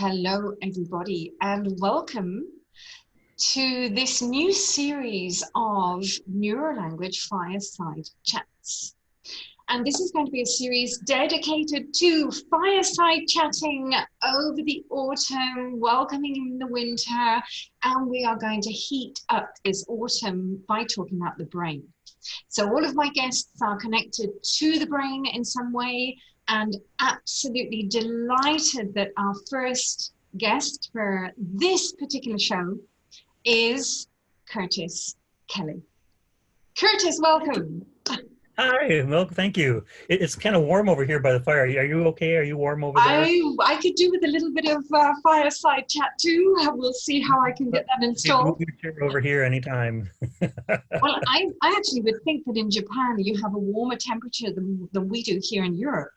Hello, everybody, and welcome to this new series of Neurolanguage Fireside Chats. And this is going to be a series dedicated to fireside chatting over the autumn, welcoming in the winter, and we are going to heat up this autumn by talking about the brain. So all of my guests are connected to the brain in some way, and absolutely delighted that our first guest for this particular show is Curtis Kelly. Curtis, welcome. Hi, well, thank you. It's kind of warm over here by the fire. Are you okay? Are you warm over there? I could do with a little bit of fireside chat too. We'll see how I can get that installed. You can move your chair over here anytime. Well, I actually would think that in Japan you have a warmer temperature than we do here in Europe.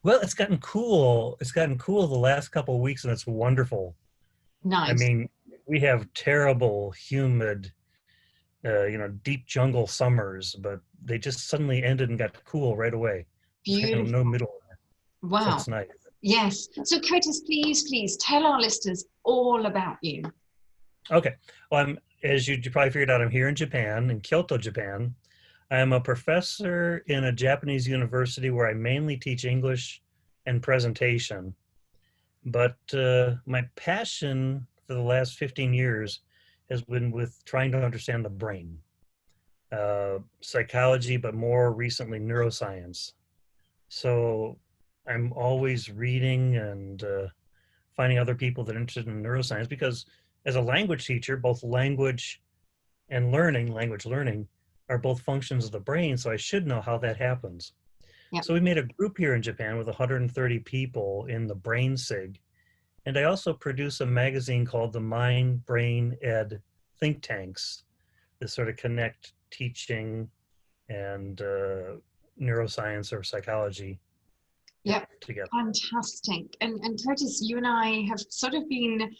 Well, it's gotten cool. It's gotten cool the last couple of weeks, and it's wonderful. Nice. I mean, we have terrible, humid, deep jungle summers, but they just suddenly ended and got cool right away. Beautiful. Kind of no middle. Wow. So it's nice. Yes. So Curtis, please tell our listeners all about you. Okay. Well, as you probably figured out, I'm here in Japan, in Kyoto, Japan. I am a professor in a Japanese university where I mainly teach English and presentation. But my passion for the last 15 years has been with trying to understand the brain. Psychology, but more recently neuroscience. So I'm always reading and finding other people that are interested in neuroscience, because as a language teacher, both language learning are both functions of the brain, so I should know how that happens. Yep. So we made a group here in Japan with 130 people in the Brain SIG, and I also produce a magazine called the Mind Brain Ed Think Tanks that sort of connect teaching and neuroscience or psychology together. Fantastic. And Curtis, you and I have sort of been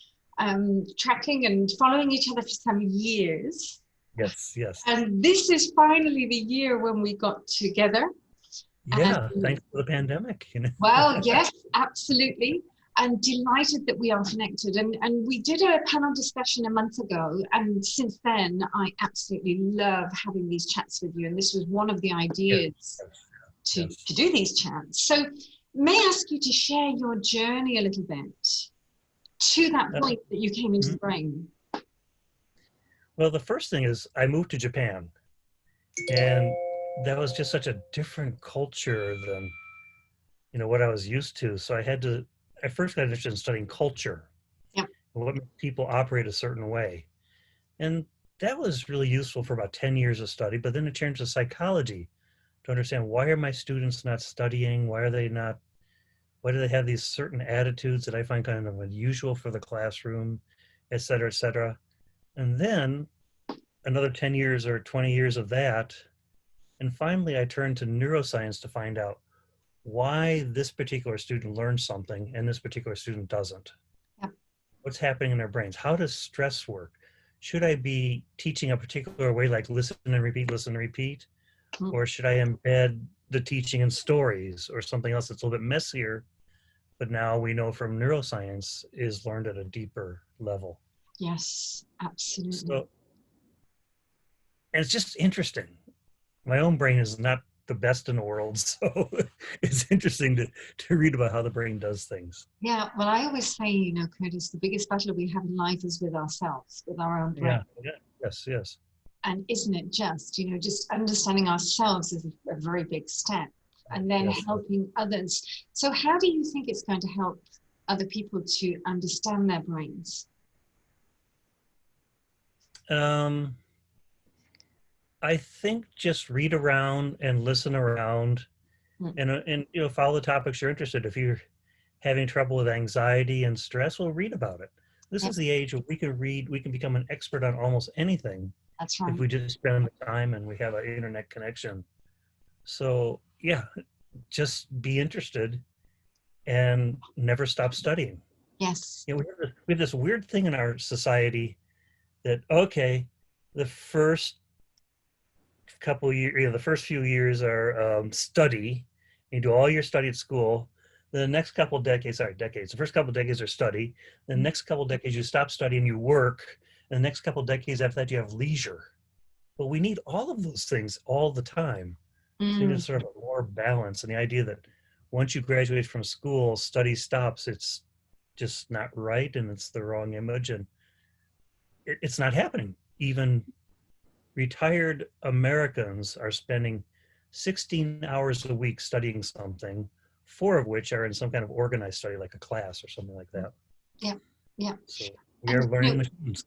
tracking and following each other for some years. Yes. And this is finally the year when we got together. Yeah, thanks for the pandemic. Well, yes, absolutely. And delighted that we are connected. And we did a panel discussion a month ago. And since then, I absolutely love having these chats with you. And this was one of the ideas to do these chats. So may I ask you to share your journey a little bit to that point that you came into the brain? Well, the first thing is I moved to Japan, and that was just such a different culture than, what I was used to. So I first got interested in studying culture, and what makes people operate a certain way. And that was really useful for about 10 years of study, but then it turned to psychology to understand, why are my students not studying? Why do they have these certain attitudes that I find kind of unusual for the classroom, et cetera, et cetera. And then another 10 years or 20 years of that. And finally, I turned to neuroscience to find out why this particular student learns something and this particular student doesn't. Yep. What's happening in their brains? How does stress work? Should I be teaching a particular way, like listen and repeat? Mm-hmm. Or should I embed the teaching in stories or something else that's a little bit messier, but now we know from neuroscience is learned at a deeper level? Yes, absolutely. So, and it's just interesting. My own brain is not the best in the world, so it's interesting to read about how the brain does things. Yeah, well, I always say, Curtis, the biggest battle we have in life is with ourselves, with our own brain. Yeah. Yes. And isn't it just understanding ourselves is a very big step, and then helping others. So how do you think it's going to help other people to understand their brains? I think just read around and listen around, and follow the topics you're interested in. If you're having trouble with anxiety and stress, well, read about it. This is the age where we can become an expert on almost anything. That's right. If we just spend the time and we have an internet connection. So just be interested and never stop studying. Yes. We have this weird thing in our society that, the first couple years, the first few years are study. You do all your study at school. The next couple of decades, sorry, decades. The first couple of decades are study. The next couple of decades, you stop studying, you work. And the next couple of decades after that, you have leisure. But we need all of those things all the time. So we need Mm. sort of a more balance. And the idea that once you graduate from school, study stops, it's just not right, and it's the wrong image, and it's not happening. Even retired Americans are spending 16 hours a week studying something, 4 of which are in some kind of organized study, like a class or something like that. Yeah, yeah. So we And are learning machines.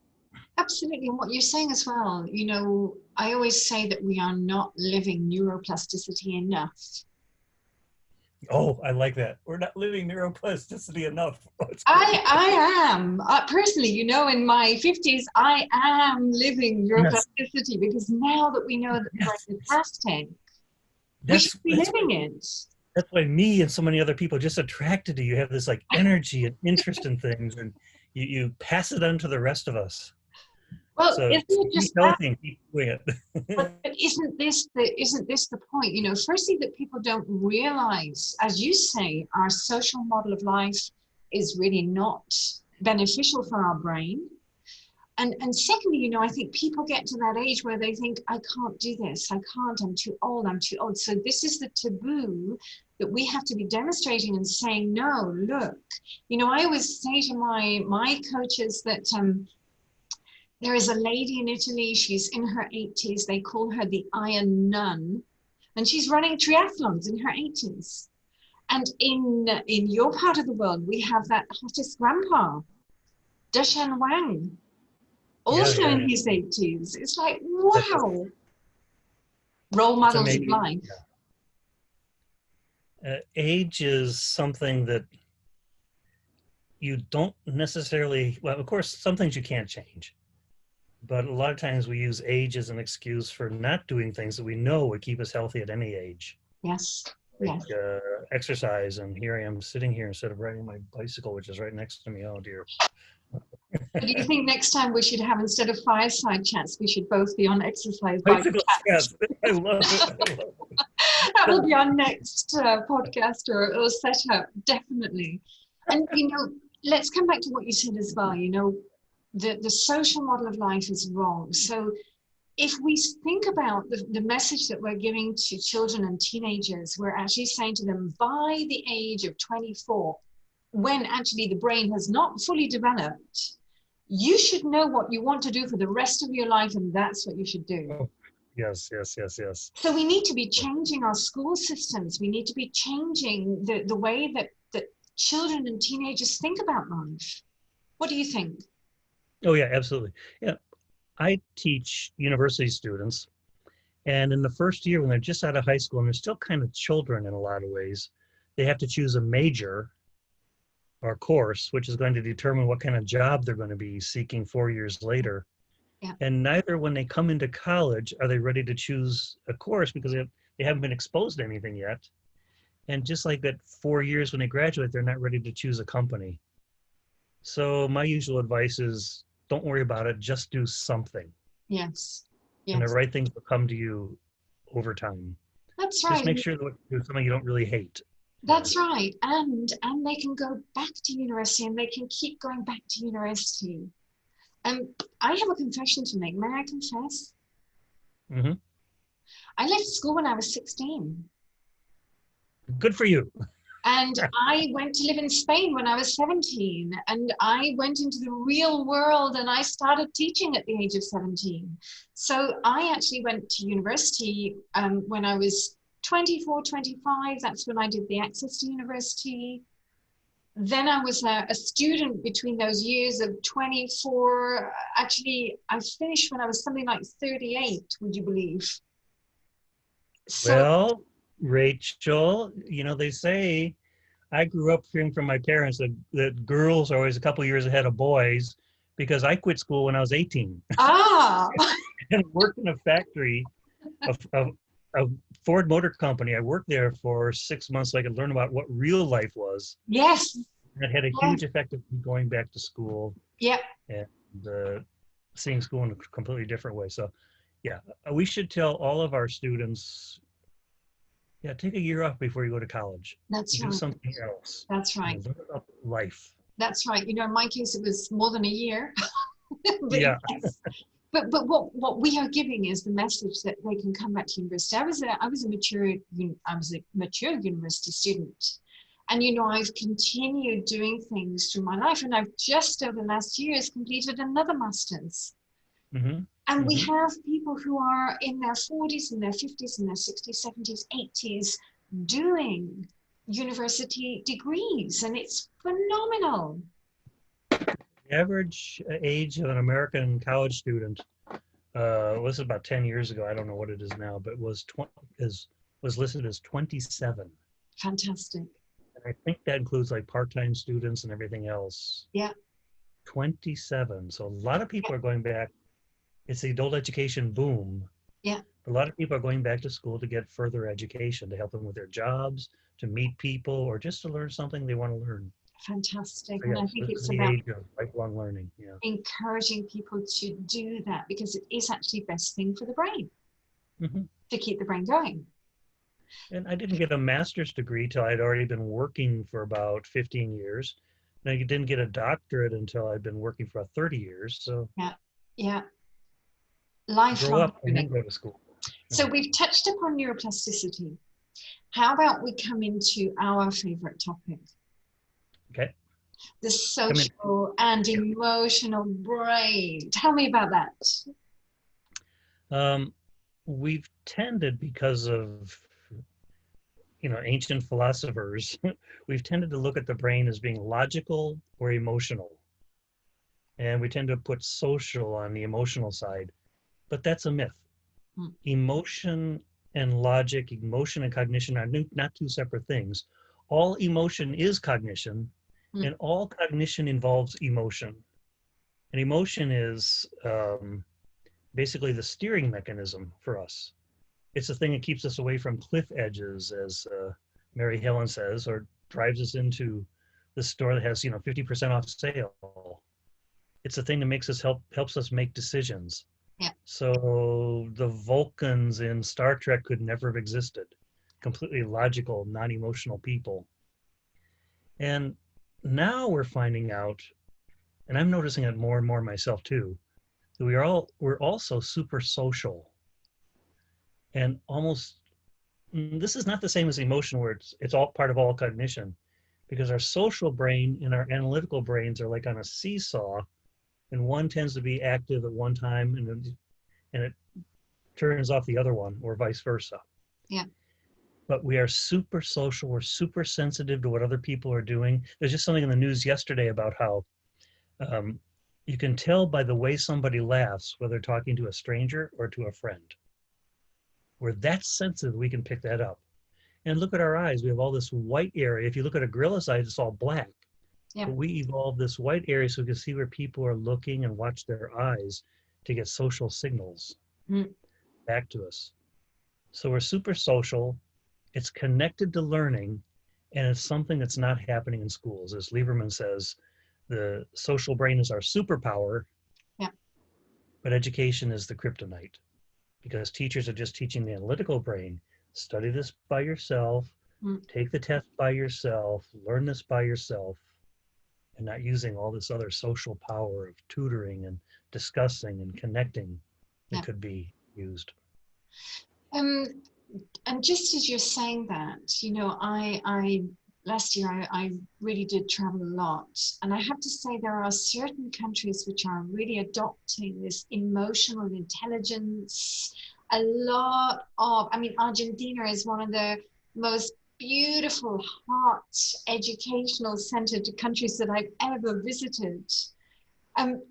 absolutely, and what you're saying as well, I always say that we are not living neuroplasticity enough. Oh, I like that. We're not living neuroplasticity enough. Oh, I am personally, in my 50s, I am living yes, neuroplasticity because now that we know that the brain yes. is plastic, we should That's be that's living it. that's why me and so many other people are just attracted to you. You have this like energy and interest in things, and you pass it on to the rest of us. Well, So isn't it keep just that? healthy and keep doing But it. isn't this the point? Firstly, that people don't realize, as you say, our social model of life is really not beneficial for our brain. And secondly, I think people get to that age where they think, I can't do this, I can't, I'm too old, I'm too old. So this is the taboo that we have to be demonstrating and saying, no, look. I always say to my coaches that there is a lady in Italy, she's in her 80s, they call her the Iron Nun, and she's running triathlons in her 80s. And in your part of the world, we have that hottest grandpa, Dashan Wang, Yeah, also yeah, in yeah. his 80s. It's like, That's wow, role it's models of amazing. life. Age is something that you don't necessarily, well, of course, some things you can't change, but a lot of times we use age as an excuse for not doing things that we know would keep us healthy at any age, Yes, like yes. exercise. And here I am sitting here instead of riding my bicycle, which is right next to me. Oh dear. So do you think next time we should have, instead of fireside chats, we should both be on exercise bike Bicycle chats? yes. I love it. I love That will it. be our next podcast or setup, definitely. And, let's come back to what you said as well. The social model of life is wrong. So if we think about the message that we're giving to children and teenagers, we're actually saying to them, by the age of 24, when actually the brain has not fully developed, you should know what you want to do for the rest of your life, and that's what you should do. Oh, yes, yes, yes, yes. So we need to be changing our school systems. We need to be changing the way that children and teenagers think about life. What do you think? Oh yeah, absolutely. Yeah, I teach university students, and in the first year when they're just out of high school and they're still kind of children in a lot of ways, they have to choose a major or course, which is going to determine what kind of job they're going to be seeking 4 years later. Yeah. And neither when they come into college are they ready to choose a course because they haven't been exposed to anything yet. And just like at 4 years when they graduate, they're not ready to choose a company. So my usual advice is don't worry about it, just do something. Yes. And the Yes. right things will come to you over time. That's Just right. make sure that what you do is something you don't really hate. That's right. And they can go back to university and they can keep going back to university. I have a confession to make. May I confess? Mm-hmm. I left school when I was 16. Good for you. And I went to live in Spain when I was 17. And I went into the real world and I started teaching at the age of 17. So I actually went to university when I was 24, 25. That's when I did the access to university. Then I was a student between those years of 24. Actually, I finished when I was something like 38, would you believe? So, Well, Rachel, they say I grew up hearing from my parents that girls are always a couple years ahead of boys because I quit school when I was 18 ah, and worked in a factory of Ford Motor Company. I worked there for 6 months so I could learn about what real life was. yes, That had a yeah, huge effect of me going back to school yeah, and seeing school in a completely different way. So, yeah, we should tell all of our students Yeah, take a year off before you go to college. That's Do right. something else. That's You know, right. learn about life. That's right. You know, in my case, it was more than a year. But Yeah. yes. But what we are giving is the message that they can come back to university. I was a mature university student, and you know I've continued doing things through my life, and I've just over the last years completed another master's. Hmm. And we Hmm. have people who are in their 40s, in their 50s, in their 60s, 70s, 80s doing university degrees, and it's phenomenal. The average age of an American college student was about 10 years ago. I don't know what it is now, but is was listed as 27. Fantastic. And I think that includes like part-time students and everything else. Yeah, 27. So a lot of yeah, people are going back. It's the adult education boom. yeah. A lot of people are going back to school to get further education to help them with their jobs, to meet people, or just to learn something they want to learn. Fantastic. So And I yes, think this is it's the about age of lifelong learning. Yeah. encouraging people to do that because it is actually best thing for the brain Hmm. to keep the brain going. And I didn't get a master's degree till I'd already been working for about 15 years. And I didn't get a doctorate until I'd been working for 30 years. So Yeah, yeah. grow Lifelong up and then learning. go to school. So we've touched upon neuroplasticity. How about we come into our favorite topic, Okay. the Come in. social and emotional brain? Tell me about that. Um, we've tended, because of ancient philosophers, we've tended to look at the brain as being logical or emotional, and we tend to put social on the emotional side. But that's a myth. Mm, Emotion and logic, emotion and cognition are not two separate things. All emotion is cognition, mm, and all cognition involves emotion. And emotion is basically the steering mechanism for us. It's the thing that keeps us away from cliff edges, as Mary Helen says, or drives us into the store that has 50% off sale. It's the thing that helps us make decisions. yeah, So the Vulcans in Star Trek could never have existed. Completely logical, non-emotional people. And now we're finding out, and I'm noticing it more and more myself too, that we're also super social, and almost this is not the same as emotion, where it's all part of all cognition, because our social brain and our analytical brains are like on a seesaw, and one tends to be active at one time, and it turns off the other one, or vice versa. yeah, But we are super social. We're super sensitive to what other people are doing. There's just something in the news yesterday about how um, you can tell by the way somebody laughs whether talking to a stranger or to a friend. We're that sensitive, we can pick that up. And look at our eyes. We have all this white area. If you look at a gorilla's eyes, it's all black. yeah, But we evolved this white area so we can see where people are looking and watch their eyes to get social signals mm, back to us. So we're super social. It's connected to learning, and it's something that's not happening in schools. As Lieberman says, the social brain is our superpower, yeah, but education is the kryptonite, because teachers are just teaching the analytical brain. Study this by yourself, mm, take the test by yourself, learn this by yourself, and not using all this other social power of tutoring and discussing and connecting that yeah. could be used. Um, and just as you're saying that, you know, I last year I really did travel a lot, and I have to say there are certain countries which are really adopting this emotional intelligence. A lot of, I mean, Argentina is one of the most beautiful, heart, educational centered countries that I've ever visited. Um,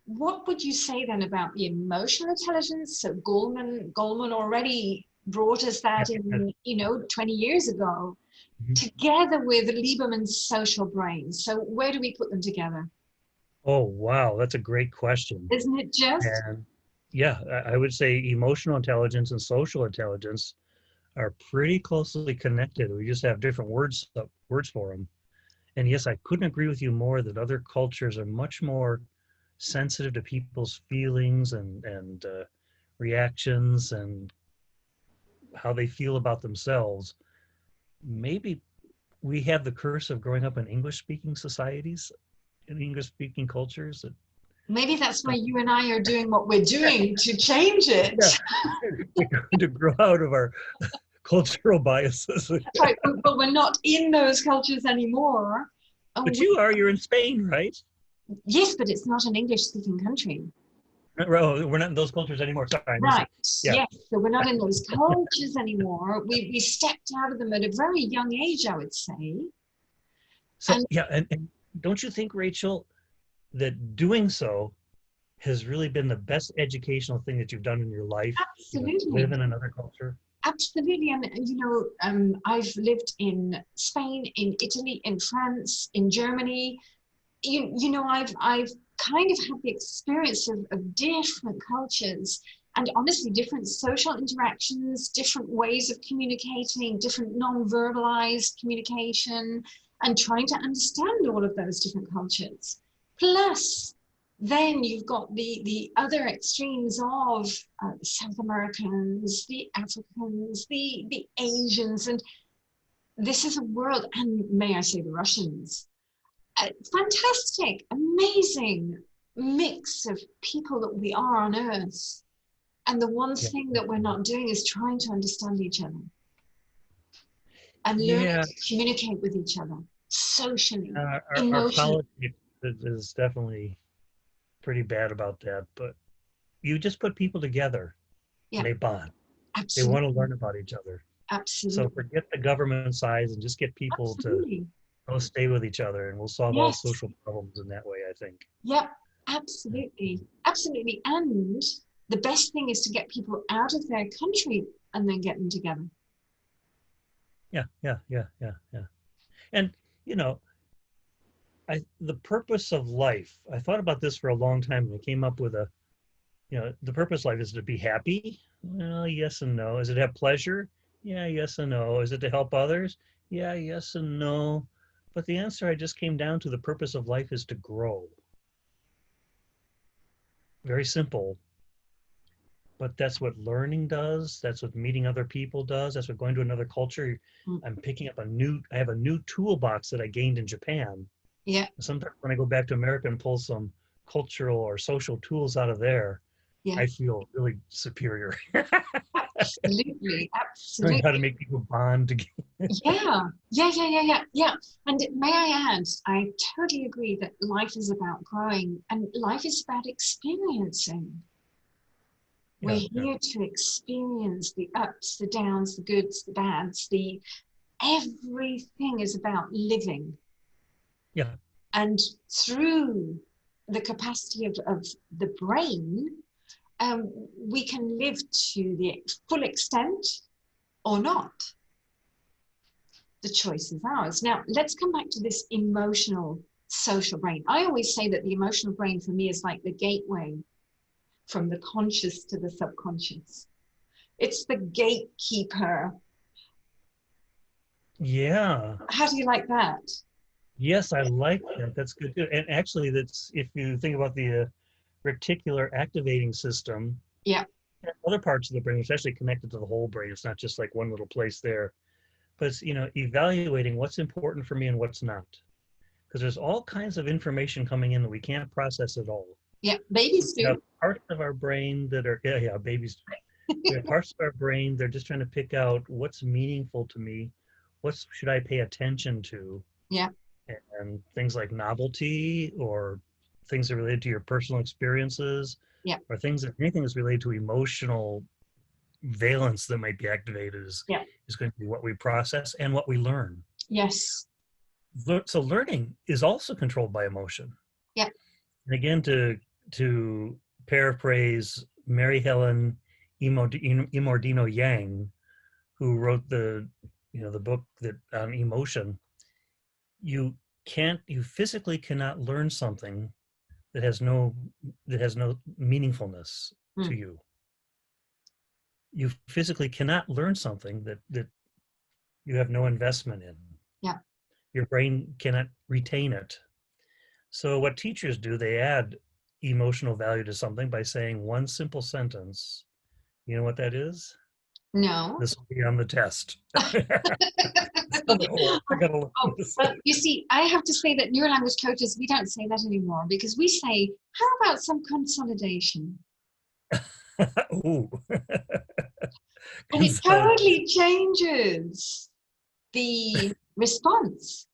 what would you say then about the emotional intelligence? So Goldman already brought us that in, 20 years ago, Mhm. together with Lieberman's social brain. So where do we put them together? Oh, wow, that's a great question. Isn't it just? And yeah, I would say emotional intelligence and social intelligence are pretty closely connected. We just have different words for them. And yes, I couldn't agree with you more that other cultures are much more sensitive to people's feelings and reactions, and how they feel about themselves. Maybe we have the curse of growing up in English-speaking societies, in English-speaking cultures that Maybe that's why don't. you and I are doing what we're doing to change it. Yeah, we're going to grow out of our cultural biases. That's right. But we're not in those cultures anymore. But We, you're in Spain, right? yes, but it's not an English-speaking country. We're not in those cultures anymore. Sorry, I missed Right. it. Yeah. Yes. So we're not in those cultures anymore. We stepped out of them at a very young age, I would say. So And yeah, and don't you think, Rachel, that doing so has really been the best educational thing that you've done in your life? absolutely, Live in another culture. absolutely. And I've lived in Spain, in Italy, in France, in Germany. I've kind of had the experience of different cultures and honestly different social interactions, different ways of communicating, different non-verbalized communication, and trying to understand all of those different cultures. Plus, then you've got the other extremes of the South Americans, the Africans, the Asians, and this is a world, and may I say the Russians, a fantastic, amazing mix of people that we are on Earth. And the one Yeah. thing that we're not doing is trying to understand each other and learning Yeah. to communicate with each other socially, Our emotionally. politics is definitely pretty bad about that. But you just put people together Yeah, and they bond. They want to absolutely, learn about each other. So absolutely, forget the government size and just get people to absolutely. stay with each other, and we'll solve all Yes, social problems in that way, I think. yeah, absolutely, absolutely. And the best thing is to get people out of their country and then get them together. Yeah. And you know, the purpose of life. I thought about this for a long time, and I came up with the purpose of life is to be happy. Well, yes and no. Is it to have pleasure? Yeah, yes and no. Is it to help others? Yeah, yes and no. But the answer I just came down to, the purpose of life is to grow. Very simple, but that's what learning does. That's what meeting other people does. That's what going to another culture. Mm, I have a new toolbox that I gained in Japan. yeah, Sometimes when I go back to America and pull some cultural or social tools out of there, yeah. I feel really superior. Absolutely, Learning how to absolutely. make people bond together. Yeah. And may I add, I totally agree that life is about growing and life is about experiencing. We're Yeah. here to experience the ups, the downs, the goods, the bads, the everything is about living. Yeah. And through the capacity of the brain, we can live to the full extent or not. The choice is ours. Now, let's come back to this emotional social brain. I always say that the emotional brain for me is like the gateway from the conscious to the subconscious. It's the gatekeeper. Yeah. How do you like that? Yes, I like that. That's good too. And actually, that's if you think about the reticular activating system, Yeah, other parts of the brain, it's actually connected to the whole brain. It's not just like one little place there. But it's, evaluating what's important for me and what's not. Because there's all kinds of information coming in that we can't process at all. yeah, So babies we have do. parts of our brain that are, yeah, babies. We have parts of our brain, they're just trying to pick out what's meaningful to me, what should I pay attention to, Yeah, and things like novelty or things that are related to your personal experiences yeah, or anything that's related to emotional valence that might be activated yeah, is going to be what we process and what we learn. yes, So learning is also controlled by emotion. yeah, And again, to paraphrase Mary Helen Imordino Yang, who wrote the book that on emotion, you physically cannot learn something that has no meaningfulness to mm, you. You physically cannot learn something that you have no investment in. yeah, Your brain cannot retain it. So what teachers do, they add emotional value to something by saying one simple sentence. You know what that is? No. This will be on the test. So, oh, I gotta look Oh, this. well, you see, I have to say that neurolanguage coaches, we don't say that anymore because we say, how about some consolidation? Ooh. And it Consolidation. totally changes the response.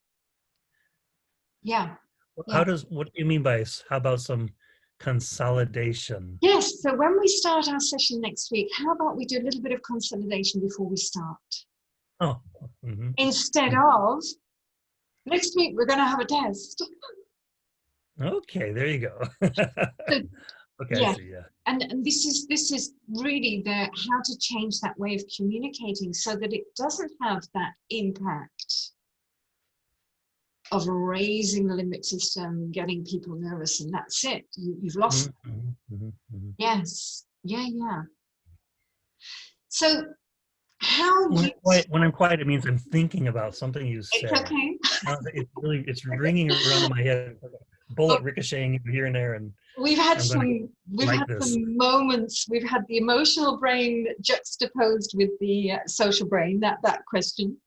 Yeah, yeah. What do you mean by, how about some consolidation? Yes, so when we start our session next week, how about we do a little bit of consolidation before we start? Oh, mhm. Instead of, next week we're going to have a test. Okay, there you go. So, Okay, I yeah, see, yeah. and this is really the how to change that way of communicating so that it doesn't have that impact of raising the limbic system, getting people nervous, and that's it. You've lost. Mhm, mhm, mhm, mhm. Yes, yeah, yeah. So how When you? I'm quiet, when I'm quiet, it means I'm thinking about something you It's said. okay. It's ringing around in my head, like a bullet ricocheting here and there, and We've had I'm going to some we've like had this. some moments. We've had the emotional brain juxtaposed with the social brain, that question.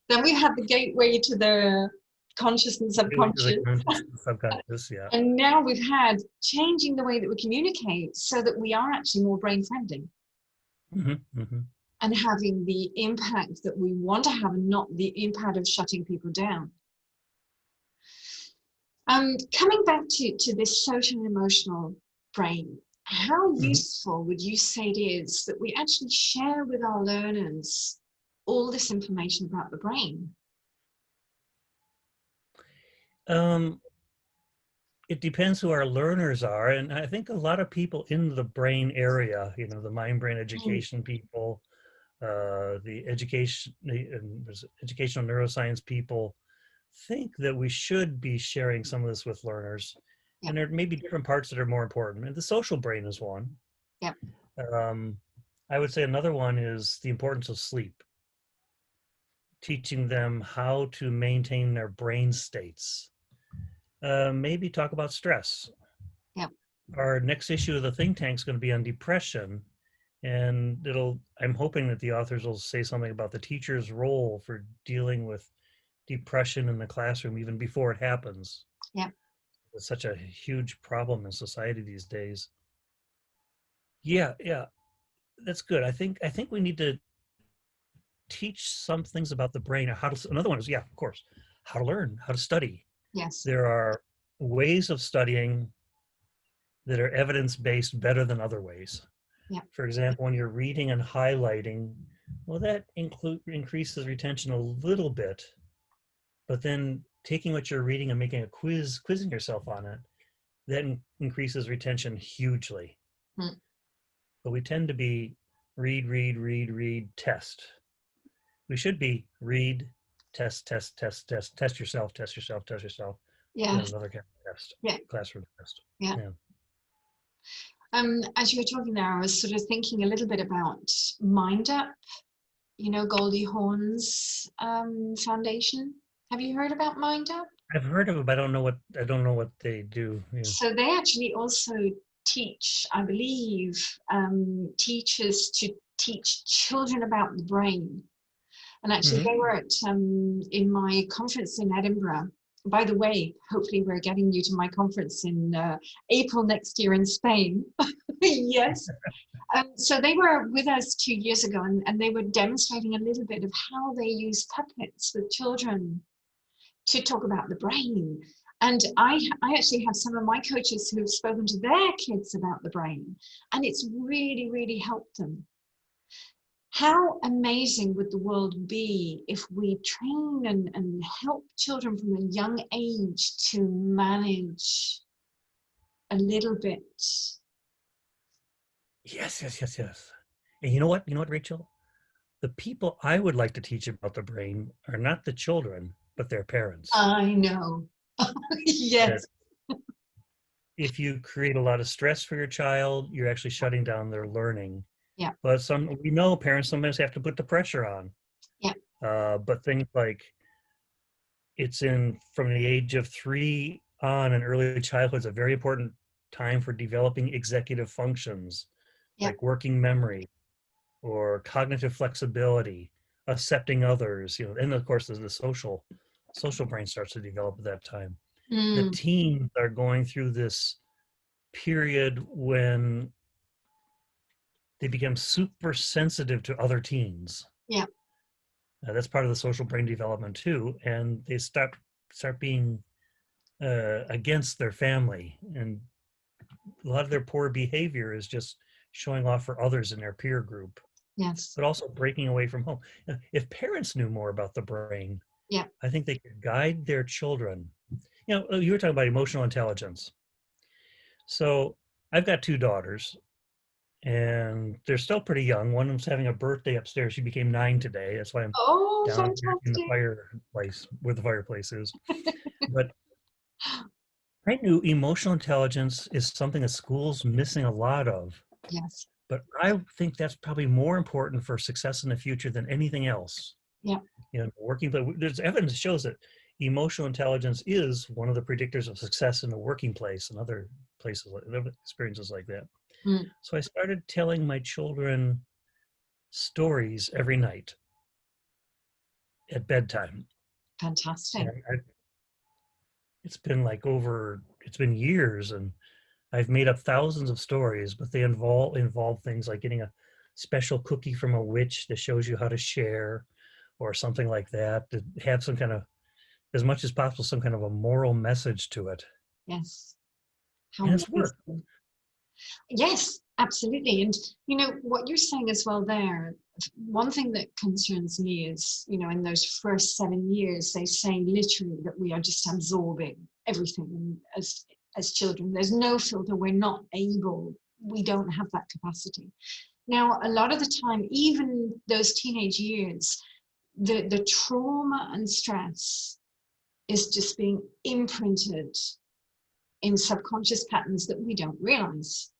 Then we've had the gateway to the conscious and To the subconscious. conscious and subconscious, yeah. And now we've had changing the way that we communicate so that we are actually more brain friendly Hmm, hmm. and having the impact that we want to have and not the impact of shutting people down. Coming back to this social and emotional brain, how Hmm. useful would you say it is that we actually share with our learners all this information about the brain? Um, it depends who our learners are, and I think a lot of people in the brain area, the mind-brain Mm, education people, the educational neuroscience people, think that we should be sharing some of this with learners. yeah, And there may be different parts that are more important. And the social brain is one. yeah, Um, I would say another one is the importance of sleep, teaching them how to maintain their brain states. Maybe talk about stress. yeah. Our next issue of the think tank is going to be on depression. And I'm hoping that the authors will say something about the teacher's role for dealing with depression in the classroom even before it happens. Yeah. It's such a huge problem in society these days. Yeah, yeah, that's good. I think we need to teach some things about the brain. Another one is, yeah, of course, how to learn, how to study. Yes. There are ways of studying that are evidence-based better than other ways. Yeah. For example, when you're reading and highlighting, well, that increases retention a little bit, but then taking what you're reading and making a quizzing yourself on it, that increases retention hugely. Mm. But we tend to be read, read, read, read, test. We should be read, test, test, test, test, test yourself, test yourself, test yourself, then Yes. another kind of test, Yeah. classroom test. Yeah. Yeah. As you were talking there, I was sort of thinking a little bit about Mind Up, Goldie Hawn's foundation. Have you heard about Mind Up? I've heard of it, but I don't know what they do. Yeah. So they actually also teach, I believe, teachers to teach children about the brain. And actually, Hmm. they were at in my conference in Edinburgh. By the way, hopefully, we're getting you to my conference in April next year in Spain. Yes. So they were with us 2 years ago, and they were demonstrating a little bit of how they use puppets with children to talk about the brain. And I actually have some of my coaches who have spoken to their kids about the brain, and it's really, really helped them. How amazing would the world be if we train and help children from a young age to manage a little bit? Yes, yes, yes, yes. And you know what? You know what, Rachel? The people I would like to teach about the brain are not the children, but their parents. I know. That Yes. if you create a lot of stress for your child, you're actually shutting down their learning. Yeah. But we know parents sometimes have to put the pressure on. Yeah. But things like it's in from the age of 3 on in early childhood is a very important time for developing executive functions Yeah. like working memory or cognitive flexibility, accepting others, and of course the social brain starts to develop at that time. The Mm, teens are going through this period when they become super sensitive to other teens. yeah. That's part of the social brain development too, and they start being against their family, and a lot of their poor behavior is just showing off for others in their peer group, Yes. but also breaking away from home. If parents knew more about the brain, Yeah. I think they could guide their children. You were talking about emotional intelligence. So I've got two daughters, and they're still pretty young. One of them's having a birthday upstairs. She became 9 today. That's why I'm Oh, down here in the fantastic. fireplace where the fireplace is. But I knew emotional intelligence is something that school's missing a lot of. Yes. But I think that's probably more important for success in the future than anything else. Yeah. Working, but there's evidence that shows that emotional intelligence is one of the predictors of success in the working place and other places, other experiences like that. Mm, So I started telling my children stories every night at bedtime. fantastic. And it's been years, and I've made up thousands of stories, but they involve things like getting a special cookie from a witch that shows you how to share, or something like that, to have some kind of, as much as possible, some kind of a moral message to it. Yes. How And it's worked. amazing. Yes, absolutely. And what you're saying as well there, one thing that concerns me is, in those first 7 years, they say literally that we are just absorbing everything as children. There's no filter. We're not able, we don't have that capacity. Now, a lot of the time, even those teenage years, the trauma and stress is just being imprinted in subconscious patterns that we don't realize.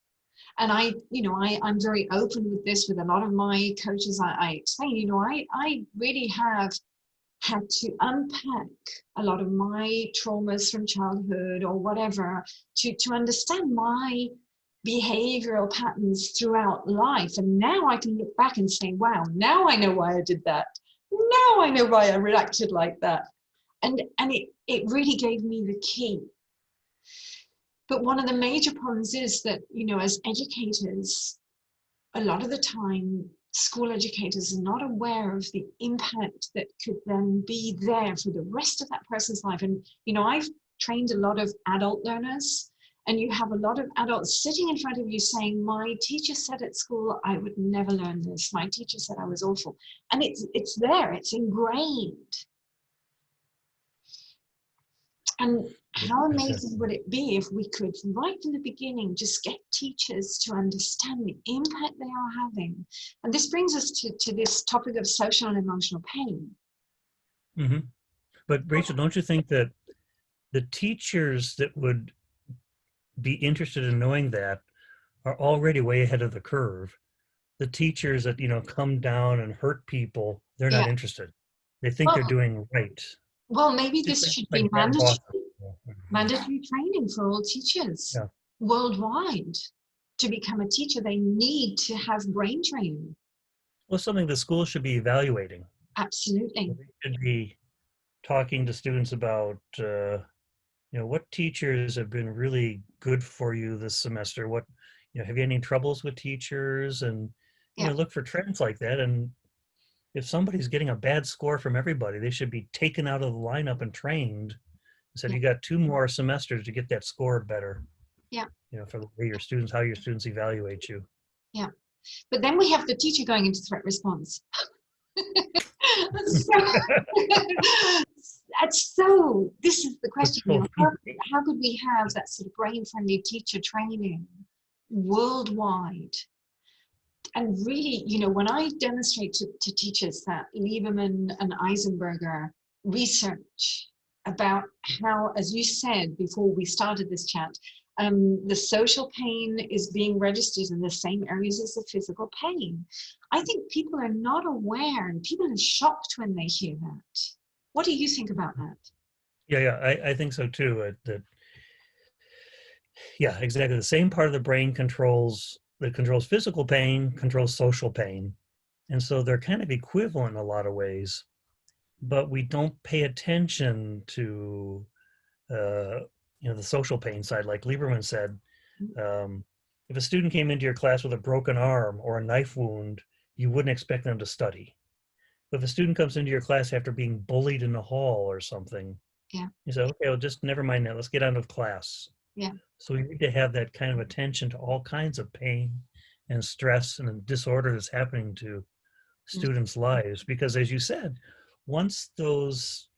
And I'm very open with this with a lot of my coaches. I explain, I really have had to unpack a lot of my traumas from childhood or whatever to understand my behavioral patterns throughout life. And now I can look back and say, wow, now I know why I did that. Now I know why I reacted like that. And it really gave me the key. But one of the major problems is that, as educators, a lot of the time, school educators are not aware of the impact that could then be there for the rest of that person's life. And, I've trained a lot of adult learners, and you have a lot of adults sitting in front of you saying, my teacher said at school, I would never learn this. My teacher said I was awful. And it's there, it's ingrained. And how amazing would it be if we could, right from the beginning, just get teachers to understand the impact they are having? And this brings us to this topic of social and emotional pain. Hmm. But Rachel, don't you think that the teachers that would be interested in knowing that are already way ahead of the curve? The teachers that, come down and hurt people, they're not Yeah. interested. They think they're Well, doing right. maybe Just this should be like bad bosses. mandatory training for all teachers Yeah. worldwide. To become a teacher, they need to have brain training. Well, something the school should be evaluating. Absolutely. They should be talking to students about, what teachers have been really good for you this semester. What, have you any troubles with teachers? And, Yeah. look for trends like that. And if somebody's getting a bad score from everybody, they should be taken out of the lineup and trained. Said, Yeah. you got 2 more semesters to get that score better. Yeah. For the way how your students evaluate you. Yeah. But then we have the teacher going into threat response. So this is the question, how could we have that sort of brain-friendly teacher training worldwide? And really, when I demonstrate to teachers that Lieberman and Eisenberger research about how, as you said before we started this chat, the social pain is being registered in the same areas as the physical pain. I think people are not aware, and people are shocked when they hear that. What do you think about that? Yeah, I think so too. Yeah, exactly. The same part of the brain controls physical pain, controls social pain. And so they're kind of equivalent in a lot of ways, but we don't pay attention to, uh, the social pain side. Like Lieberman said, um, if a student came into your class with a broken arm or a knife wound, you wouldn't expect them to study. But if a student comes into your class after being bullied in the hall or something, Yeah. you say, okay, well, just never mind that. Let's get on with class. Yeah. So we need to have that kind of attention to all kinds of pain and stress and disorder that's happening to students' lives. Because as you said, once those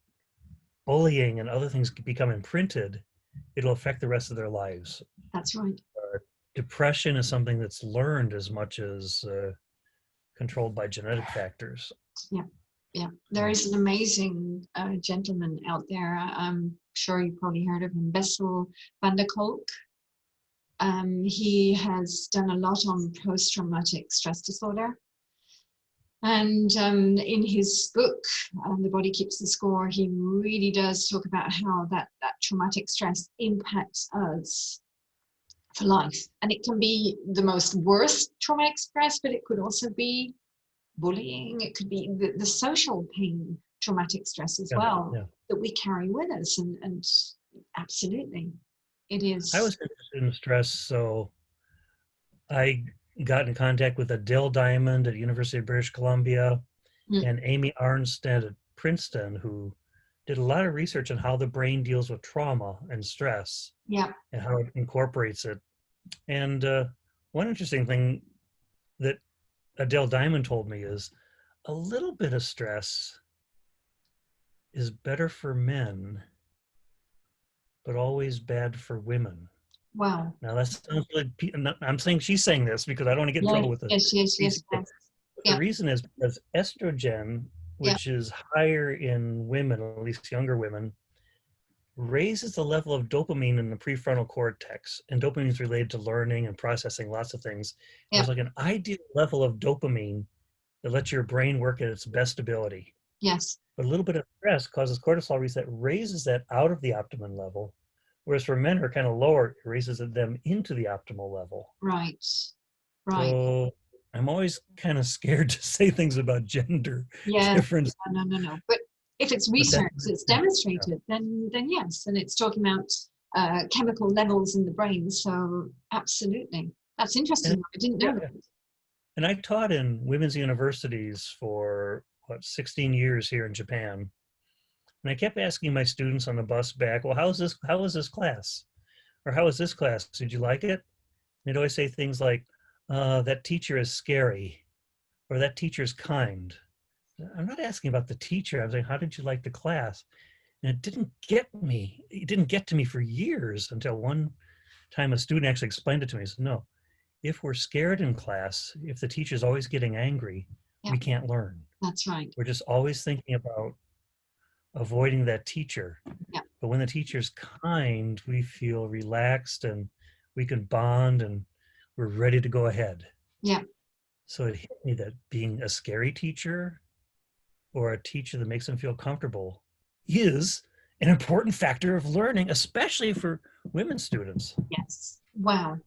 bullying and other things become imprinted, it'll affect the rest of their lives. That's right. Depression is something that's learned as much as controlled by genetic factors. Yeah. Yeah. There is an amazing gentleman out there. I'm sure you probably heard of him, Bessel van der Kolk. He has done a lot on post-traumatic stress disorder. And in his book, The Body Keeps the Score, he really does talk about how that traumatic stress impacts us for life. And it can be the most worst traumatic stress, but it could also be bullying. It could be the social pain, traumatic stress as well, that we carry with us. And absolutely, it is. I was interested in stress, so I got in contact with Adele Diamond at University of British Columbia and Amy Arnstead at Princeton, who did a lot of research on how the brain deals with trauma and stress and how it incorporates it. And one interesting thing that Adele Diamond told me is a little bit of stress is better for men, but always bad for women. Wow. Now that sounds really, I'm saying she's saying this because I don't want to get in trouble with it. Yes. The reason is because estrogen, which is higher in women, at least younger women, raises the level of dopamine in the prefrontal cortex. And dopamine is related to learning and processing lots of things. There's like an ideal level of dopamine that lets your brain work at its best ability. Yes. But a little bit of stress causes cortisol reset, raises that out of the optimum level. Whereas for men who are kind of lower, it raises them into the optimal level. Right. So I'm always kind of scared to say things about gender difference. No. But if it's research, it's demonstrated, then yes. And it's talking about chemical levels in the brain. So absolutely. That's interesting. I didn't know that. And I taught in women's universities for 16 years here in Japan. And I kept asking my students on the bus back, well, how was this class? Or how was this class? Did you like it? And they'd always say things like, that teacher is scary, or that teacher is kind. I'm not asking about the teacher. I'm saying, how did you like the class? And it didn't get me. It didn't get to me for years until one time a student actually explained it to me. He said, no, if we're scared in class, if the teacher's always getting angry, we can't learn. That's right. We're just always thinking about avoiding that teacher. But when the teacher's kind, we feel relaxed and we can bond and we're ready to go ahead. So it hit me that being a scary teacher or a teacher that makes them feel comfortable is an important factor of learning, especially for women students. Yes. Wow.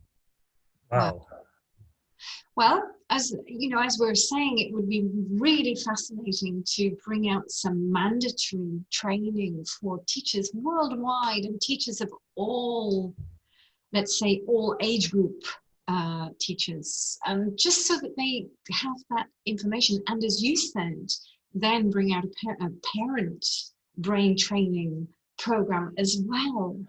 Well, as you know, as we're saying, it would be really fascinating to bring out some mandatory training for teachers worldwide and teachers of all, let's say, all age group teachers, just so that they have that information. And as you said, then bring out a parent brain training program as well,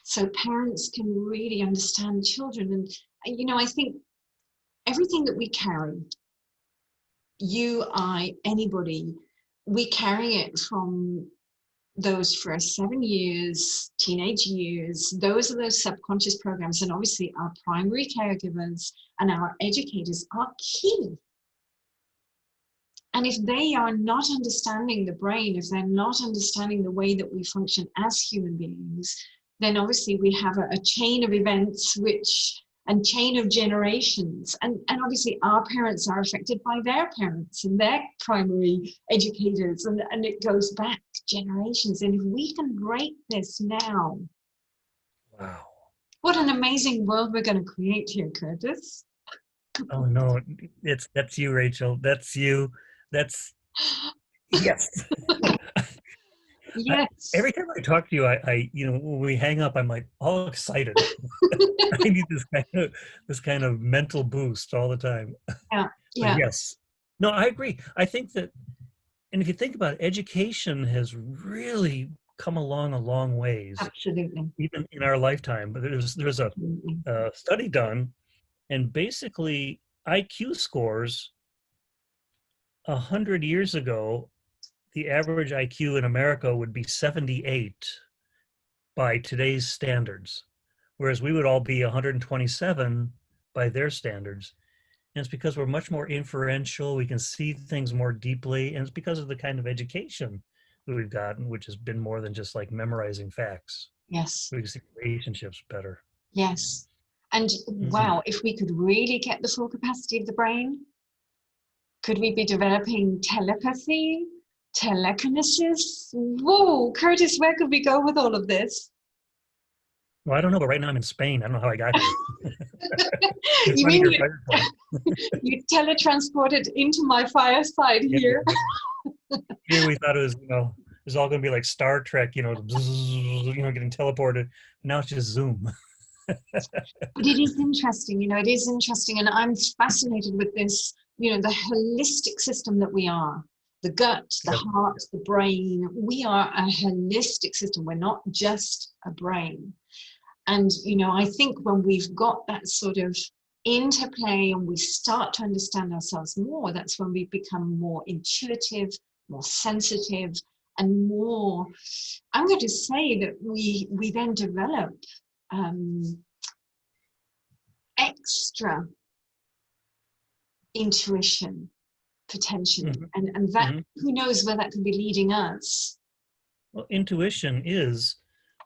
so parents can really understand children. And you know, I think everything that we carry, you, I, anybody, we carry it from those first 7 years, teenage years. Those are those subconscious programs. And obviously our primary caregivers and our educators are key. And if they are not understanding the brain, if they're not understanding the way that we function as human beings, then obviously we have a chain of events and chain of generations. And obviously our parents are affected by their parents and their primary educators, and it goes back generations. And if we can break this now, wow, what an amazing world we're going to create here, Curtis. Oh no, that's you, Rachel. That's you. That's yes. I, Yes. every time I talk to you, when we hang up, I'm like all excited. I need this kind of mental boost all the time. Yeah. But Yeah. yes, no, I agree. I think that, and if you think about it, education has really come along a long ways, Absolutely. even in our lifetime. But there's Absolutely. a study done, and basically IQ scores 100 years ago, the average IQ in America would be 78 by today's standards, whereas we would all be 127 by their standards. And it's because we're much more inferential. We can see things more deeply. And it's because of the kind of education that we've gotten, which has been more than just like memorizing facts. Yes. We can see relationships better. Yes. And Mhm. wow, if we could really get the full capacity of the brain, could we be developing telepathy, telekinesis? Whoa, Curtis, where could we go with all of this? Well, I don't know, but right now I'm in Spain. I don't know how I got here. It's You funny mean your fireplace. you teletransported into my fireside Yeah, here? here we thought it was all going to be like Star Trek, getting teleported. Now it's just Zoom. But it is interesting, it is interesting. And I'm fascinated with this, the holistic system that we are. The gut, the Yep. heart, the brain. We are a holistic system. We're not just a brain. And, I think when we've got that sort of interplay and we start to understand ourselves more, that's when we become more intuitive, more sensitive, and more, I'm going to say that we then develop extra intuition, potentially. Mhm, And that, mhm. who knows where that could be leading us. Well, intuition is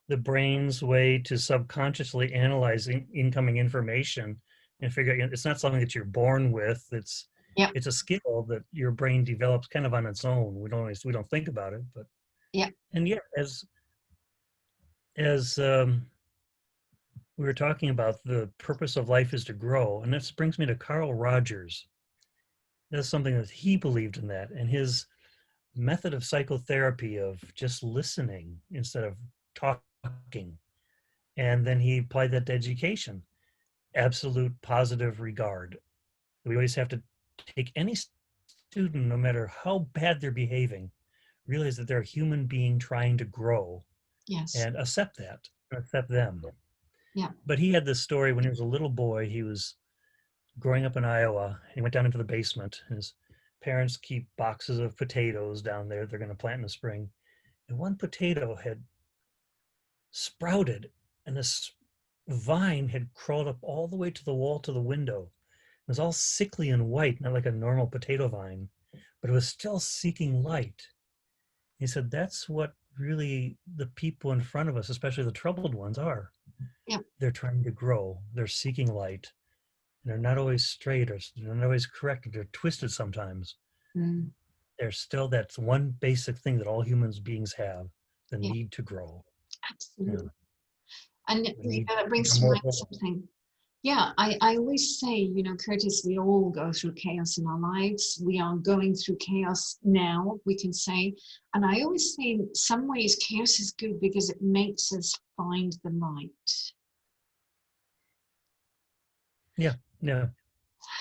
the brain's way to subconsciously analyze incoming information and figure out, it's not something that you're born with. Yeah, It's a skill that your brain develops kind of on its own. We don't think about it, but yeah, and yeah, as we were talking about, the purpose of life is to grow, and this brings me to Carl Rogers. That's something that he believed in, that, and his method of psychotherapy of just listening instead of talking. And then he applied that to education. Absolute positive regard. We always have to take any student, no matter how bad they're behaving, realize that they're a human being trying to grow, yes, and accept them. yeah, But he had this story when he was a little boy. He was growing up in Iowa. He went down into the basement. His parents keep boxes of potatoes down there they're going to plant in the spring. And one potato had sprouted, and this vine had crawled up all the way to the wall to the window. It was all sickly and white, not like a normal potato vine, but it was still seeking light. He said that's what really the people in front of us, especially the troubled ones, are. yeah. They're trying to grow. They're seeking light. And they're not always straight, or they're not always correct. They're twisted sometimes. Mm, There's still that one basic thing that all humans beings have: the yeah, need to grow. Yeah, absolutely. And the need that to brings become to more mind whole. something. Yeah, I always say, Curtis, we all go through chaos in our lives. We are going through chaos now, we can say. And I always say, in some ways, chaos is good because it makes us find the light. Yeah, yeah.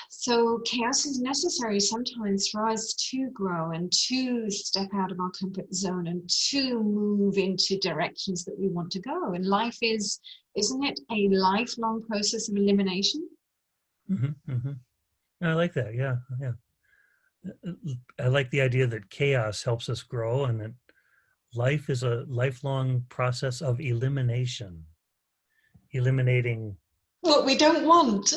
So chaos is necessary sometimes for us to grow and to step out of our comfort zone and to move into directions that we want to go. And life is, isn't it a lifelong process of elimination? Hmm, hmm. I like that. Yeah, yeah. I like the idea that chaos helps us grow, and that life is a lifelong process of elimination, eliminating What we don't want.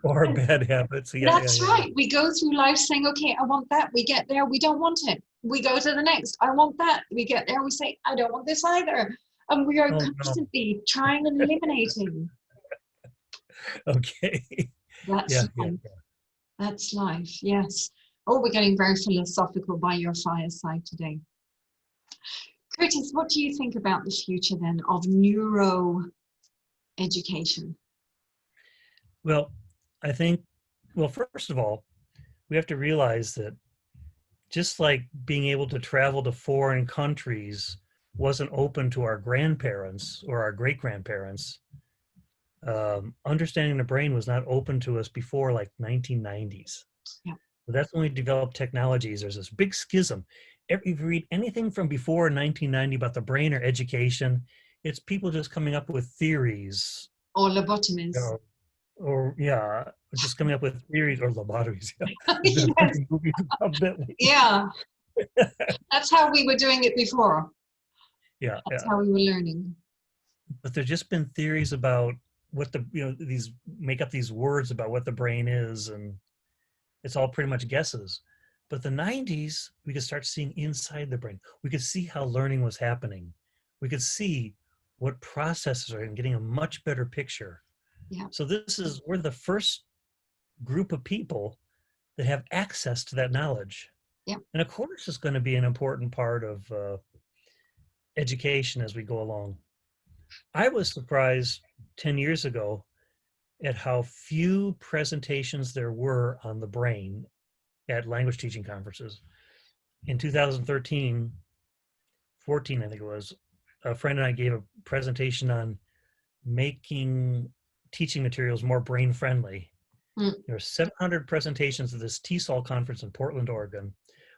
or And bad habits. Yeah, yeah, that's yeah, yeah. right. We go through life saying, okay, I want that. We get there, we don't want it. We go to the next, I want that. We get there, we say, I don't want this either. And we are Oh no. constantly trying and eliminating. Okay. That's Yeah, yeah, life. yeah. That's life. Yes. Oh, we're getting very philosophical by your fireside today. Curtis, what do you think about the future then of neuro education? Well, I think, well, first of all, we have to realize that just like being able to travel to foreign countries wasn't open to our grandparents or our great grandparents, understanding the brain was not open to us before like 1990s. Yeah. So that's when we developed technologies. There's this big schism. If you read anything from before 1990 about the brain or education, it's people just coming up with theories, Or you lobotomies. know, or yeah, just coming up with theories or lobotomies. Yeah. There's been a bunch Yes. of movies about that. Yeah. That's how we were doing it before. Yeah, That's yeah. how we were learning. But there's just been theories about what the, these make up these words about what the brain is, and it's all pretty much guesses. But the 90s, we could start seeing inside the brain. We could see how learning was happening. We could see what processes are and getting a much better picture. Yeah. So we're the first group of people that have access to that knowledge. Yeah. And of course, it's going to be an important part of education as we go along. I was surprised 10 years ago at how few presentations there were on the brain at language teaching conferences. In 2013, 14, I think it was, a friend and I gave a presentation on making teaching materials more brain friendly. Mm. There were 700 presentations at this TESOL conference in Portland, Oregon.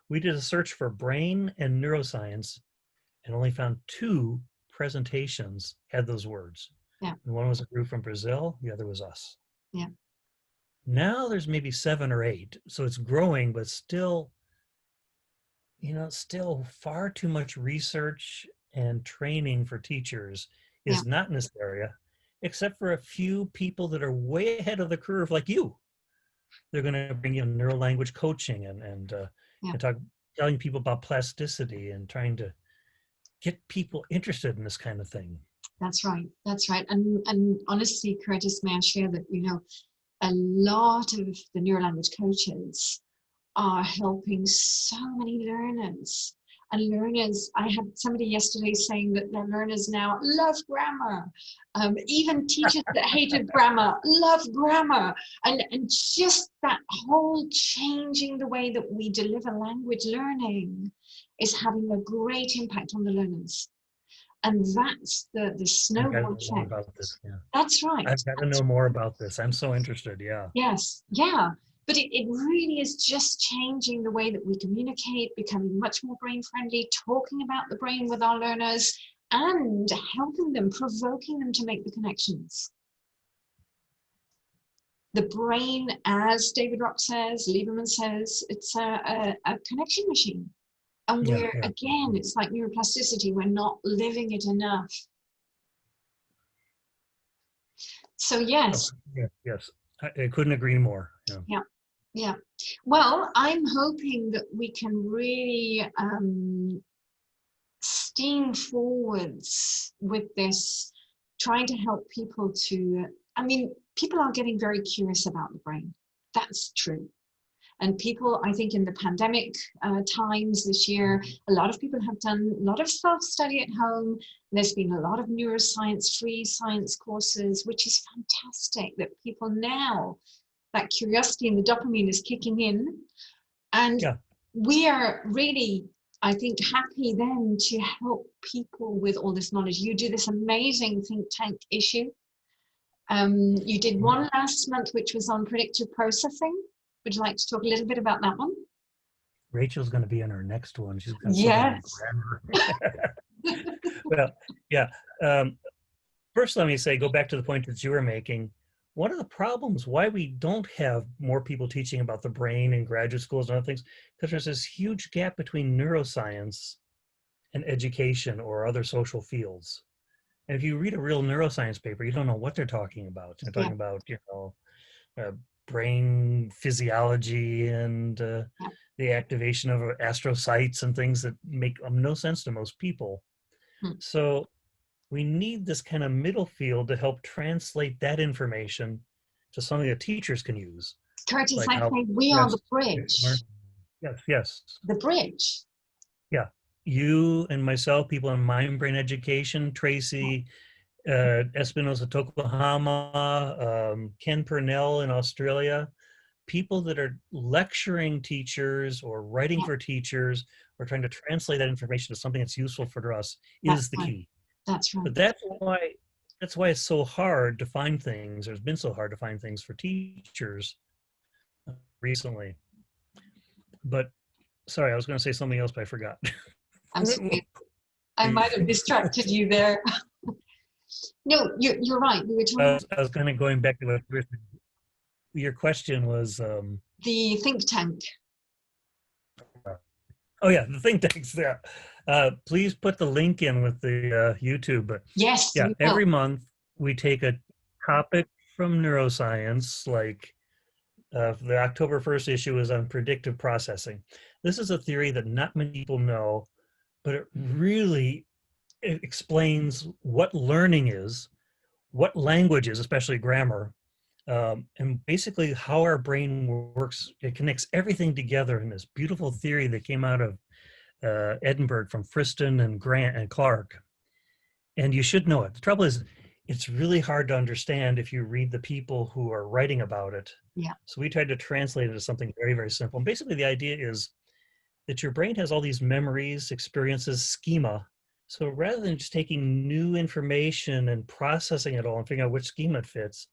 We did a search for brain and neuroscience and only found 2 presentations had those words. Yeah. And one was a group from Brazil, the other was us. Yeah. Now there's maybe 7 or 8. So it's growing, but still, still far too much research and training for teachers Yeah. is not in this area, except for a few people that are way ahead of the curve, like you. They're going to bring in neurolanguage coaching and telling people about plasticity and trying to get people interested in this kind of thing. That's right. That's right. And honestly, Curtis, may I share that, a lot of the neurolanguage coaches are helping so many learners. And learners, I had somebody yesterday saying that their learners now love grammar. Even teachers that hated grammar love grammar. And just that whole changing the way that we deliver language learning is having a great impact on the learners. And that's the snowball effect. About this, yeah. That's right. I've got to know more about this. I'm so interested. Yeah. Yes. Yeah. But it really is just changing the way that we communicate, becoming much more brain friendly, talking about the brain with our learners and helping them, provoking them to make the connections. The brain, as David Rock says, Lieberman says, it's a connection machine. And again, it's like neuroplasticity, we're not living it enough. So yes. Yes. I couldn't agree more. Yeah. Yeah. Well, I'm hoping that we can really steam forwards with this, trying to help people people are getting very curious about the brain. That's true. And people, I think in the pandemic times this year, a lot of people have done a lot of self-study at home. There's been a lot of neuroscience, free science courses, which is fantastic that people now, that curiosity and the dopamine is kicking in. And we are really, I think, happy then to help people with all this knowledge. You do this amazing think tank issue. You did one last month, which was on predictive processing. Would you like to talk a little bit about that one? Rachel's going to be in our next one. She's going to yes. Well, yeah. First, let me say, go back to the point that you were making. One of the problems why we don't have more people teaching about the brain in graduate schools and other things, because there's this huge gap between neuroscience and education or other social fields. And if you read a real neuroscience paper, you don't know what they're talking about. They're talking about, brain physiology and the activation of astrocytes and things that make no sense to most people. So we need this kind of middle field to help translate that information to something that teachers can use. Curtis, like I say, we are the bridge. Yes. The bridge. Yeah. You and myself, people in mind brain education, Tracy, Espinosa Tokuhama, Ken Purnell in Australia, people that are lecturing teachers or writing Yeah, for teachers or trying to translate that information to something that's useful for us that's is the right. key. That's right. But that's why it's so hard to find things. It's been so hard to find things for teachers recently. But sorry, I was going to say something else, but I forgot. I'm sorry. I might have distracted you there. No, you're right. We were talking I was kind of going back to what your question was. the think tank. Oh yeah, the think tanks there. Please put the link in with the YouTube. But Yes, yeah, we will. every month we take a topic from neuroscience, like the October 1st issue is on predictive processing. This is a theory that not many people know, but it really explains what learning is, what language is, especially grammar, and basically how our brain works. It connects everything together in this beautiful theory that came out of Edinburgh from Friston and Grant and Clark. And you should know it. The trouble is, it's really hard to understand if you read the people who are writing about it. Yeah. So we tried to translate it to something very, very simple. And basically, the idea is that your brain has all these memories, experiences, schema. So rather than just taking new information and processing it all and figuring out which schema it fits,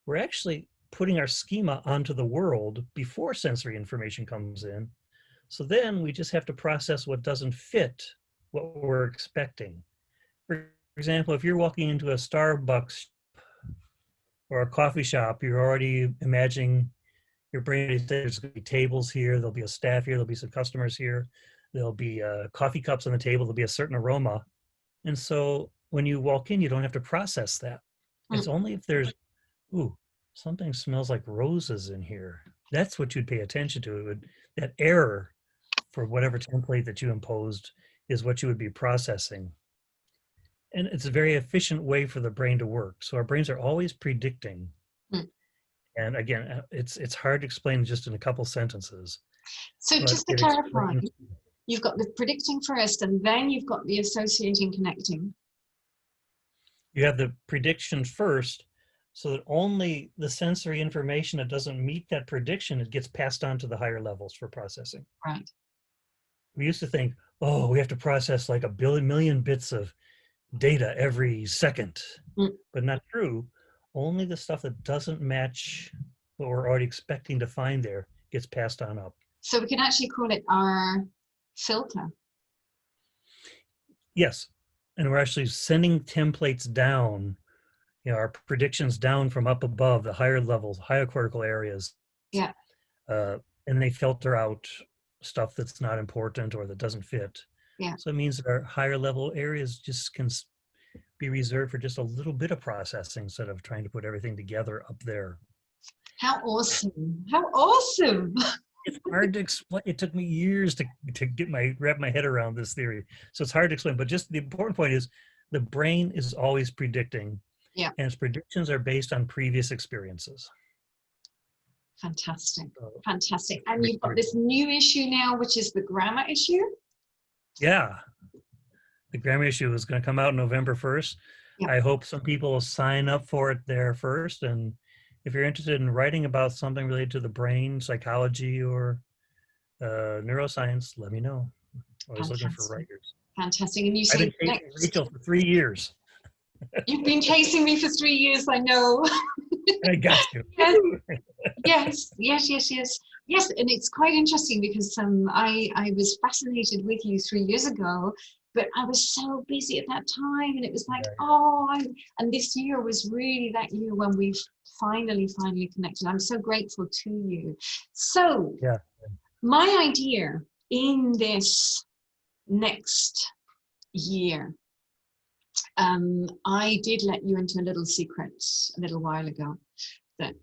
we're actually putting our schema onto the world before sensory information comes in. So then we just have to process what doesn't fit what we're expecting. For example, if you're walking into a Starbucks or a coffee shop, you're already imagining your brain, there's going to be tables here, there'll be a staff here, there'll be some customers here, there'll be coffee cups on the table, there'll be a certain aroma. And so when you walk in, you don't have to process that. Mm. It's only if there's, ooh, something smells like roses in here. That's what you'd pay attention to. That error for whatever template that you imposed is what you would be processing. And it's a very efficient way for the brain to work. So our brains are always predicting. Mm. And again, it's hard to explain just in a couple sentences. So But just to it clarify, explains, you've got the predicting first, and then you've got the associating connecting. you have the prediction first, so that only the sensory information that doesn't meet that prediction, it gets passed on to the higher levels for processing. Right. We used to think, oh, we have to process like a million bits of data every second, Mm. but not true. Only the stuff that doesn't match what we're already expecting to find there gets passed on up. So we can actually call it our filter. Yes, and we're actually sending templates down, our predictions down from up above, the higher levels, higher cortical areas. Yeah. And they filter out stuff that's not important or that doesn't fit. Yeah. So it means that our higher level areas just can be reserved for just a little bit of processing instead of trying to put everything together up there. How awesome. How awesome. It's hard to explain. It took me years to wrap my head around this theory. So it's hard to explain, but just the important point is the brain is always predicting. Yeah. And its predictions are based on previous experiences. Fantastic. Fantastic. And you've got this new issue now, which is the grammar issue. Yeah. The grammar issue is going to come out November 1st. Yeah. I hope some people will sign up for it there first. And if you're interested in writing about something related to the brain, psychology, or neuroscience, let me know. Always looking for writers. Fantastic. And you I've say been chasing Rachel for 3 years. You've been chasing me for 3 years, I know. I got you. Yes. Yes, and it's quite interesting because I was fascinated with you 3 years ago, but I was so busy at that time, and it was like, and this year was really that year when we finally connected. I'm so grateful to you. So, yeah. My idea in this next year, I did let you into a little secret a little while ago that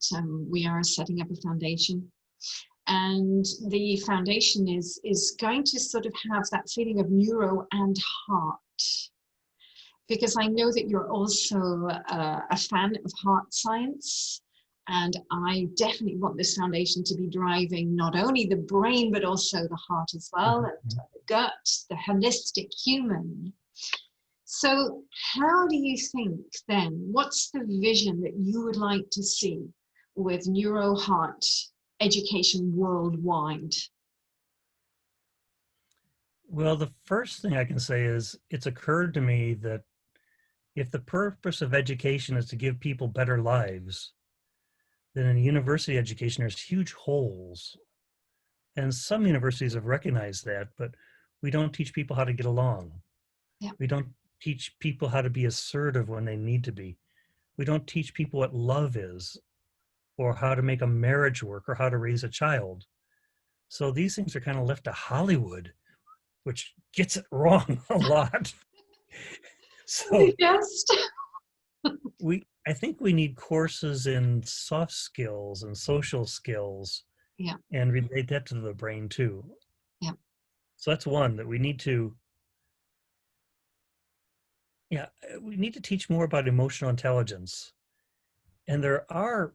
we are setting up a foundation, and the foundation is going to sort of have that feeling of neuro and heart, because I know that you're also a fan of heart science, and I definitely want this foundation to be driving not only the brain but also the heart as well, and the gut, the holistic human. So how do you think then, what's the vision that you would like to see with neuro-heart education worldwide? Well, the first thing I can say is it's occurred to me that if the purpose of education is to give people better lives, then in university education, there's huge holes. And some universities have recognized that, but we don't teach people how to get along. Yeah. We don't teach people how to be assertive when they need to be. We don't teach people what love is, or how to make a marriage work, or how to raise a child. So these things are kind of left to Hollywood, which gets it wrong a lot. So Yes. I think we need courses in soft skills and social skills, Yeah. and relate that to the brain too. Yeah. So that's one that we need to, we need to teach more about emotional intelligence. And there are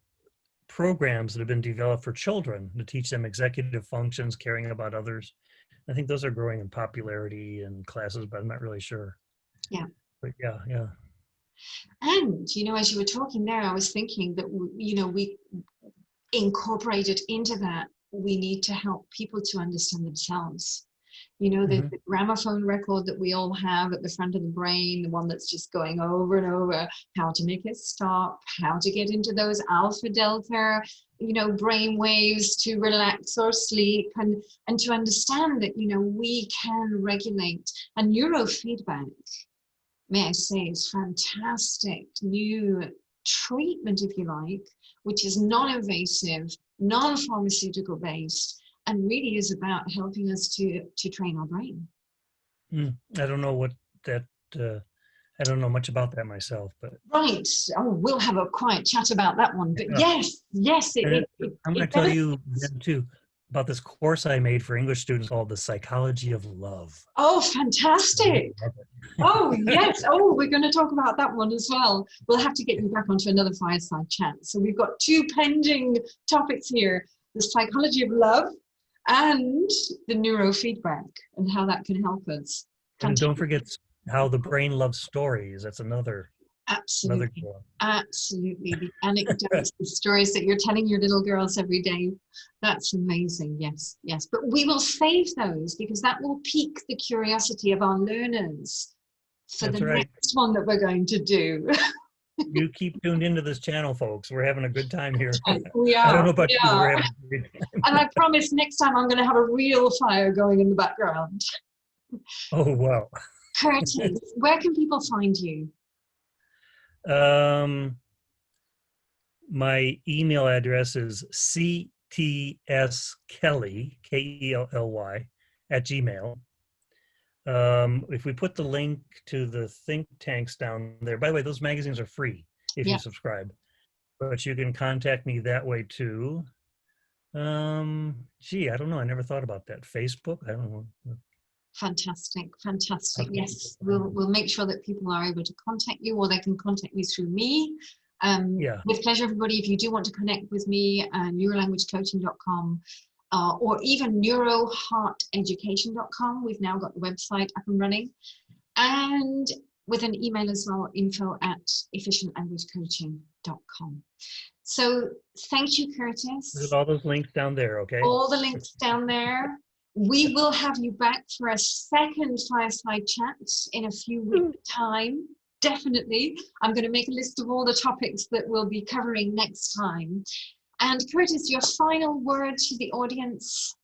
programs that have been developed for children to teach them executive functions, caring about others. I think those are growing in popularity in classes, but I'm not really sure. Yeah. But yeah. And, as you were talking there, I was thinking that, we incorporated into that, we need to help people to understand themselves. The gramophone record that we all have at the front of the brain, the one that's just going over and over, how to make it stop, how to get into those alpha delta, brain waves to relax or sleep, and to understand that, we can regulate. And neurofeedback, may I say, is fantastic new treatment, if you like, which is non-invasive, non-pharmaceutical based, and really is about helping us to train our brain. I don't know what that, I don't know much about that myself, but. Right. Oh, we'll have a quiet chat about that one. But Yeah. yes, I'm going to tell you then too about this course I made for English students called The Psychology of Love. Oh, fantastic. Oh, yes. Oh, we're going to talk about that one as well. We'll have to get you back onto another fireside chat. So we've got two pending topics here, the psychology of love and the neurofeedback and how that can help us. And don't forget how the brain loves stories. That's another. Absolutely. Absolutely. The anecdotes, the stories that you're telling your little girls every day. That's amazing. Yes. But we will save those because that will pique the curiosity of our learners for That's the right. next one that we're going to do. You keep tuned into this channel, folks. We're having a good time here. We are. I don't know about you, but we're having a great time. And I promise next time I'm going to have a real fire going in the background. Oh, wow. Curtis, where can people find you? My email address is ctskelly, Kelly, @gmail. If we put the link to the think tanks down there, by the way, those magazines are free if you subscribe, but you can contact me that way too. I don't know. I never thought about that. Facebook? I don't know. Fantastic. Yes, we'll make sure that people are able to contact you, or they can contact you through me. With pleasure, everybody. If you do want to connect with me, neurolanguagecoaching.com, or even neurohearteducation.com. We've now got the website up and running, and with an email as well, info@efficientlanguagecoaching.com. So thank you, Curtis. There's all those links down there, okay? All the links down there. We will have you back for a second fireside chat in a few weeks' time. Definitely. I'm going to make a list of all the topics that we'll be covering next time. And Curtis, your final word to the audience?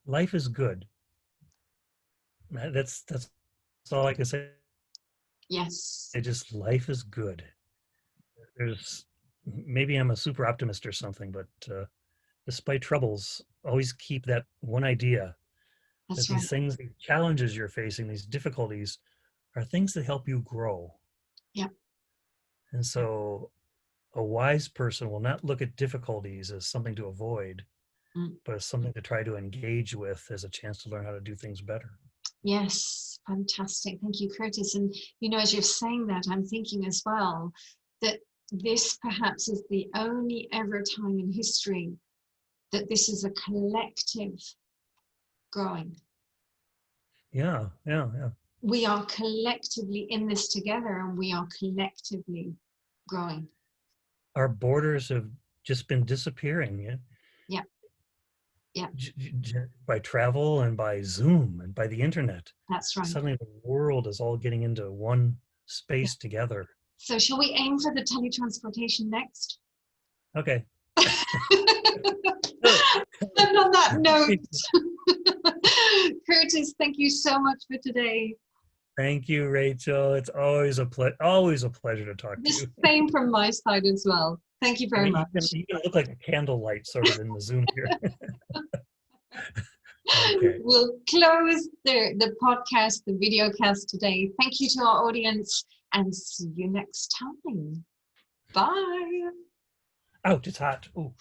Life is good. That's all I can say. Yes. Life is good. Maybe I'm a super optimist or something, but despite troubles, always keep that one idea. That's that these things, these challenges you're facing, these difficulties, are things that help you grow. Yeah. And so a wise person will not look at difficulties as something to avoid, but as something to try to engage with as a chance to learn how to do things better. Yes, fantastic. Thank you, Curtis. And, as you're saying that, I'm thinking as well that this perhaps is the only ever time in history that this is a collective growing. Yeah, yeah, yeah. We are collectively in this together, and we are collectively growing. Our borders have just been disappearing. Yeah. Yeah, yeah, By travel and by Zoom and by the internet. that's right. Suddenly the world is all getting into one Yeah. space together. So shall we aim for the teletransportation next? Okay. And on that note, Curtis, thank you so much for today. Thank you, Rachel. It's always a pleasure to talk to The you. same from my side as well. Thank you I very mean, much. you can look like a candlelight sort of in the Zoom here. Okay. We'll close the podcast, the video cast today. Thank you to our audience, and see you next time. Bye. Ouch, it's hot. Ooh.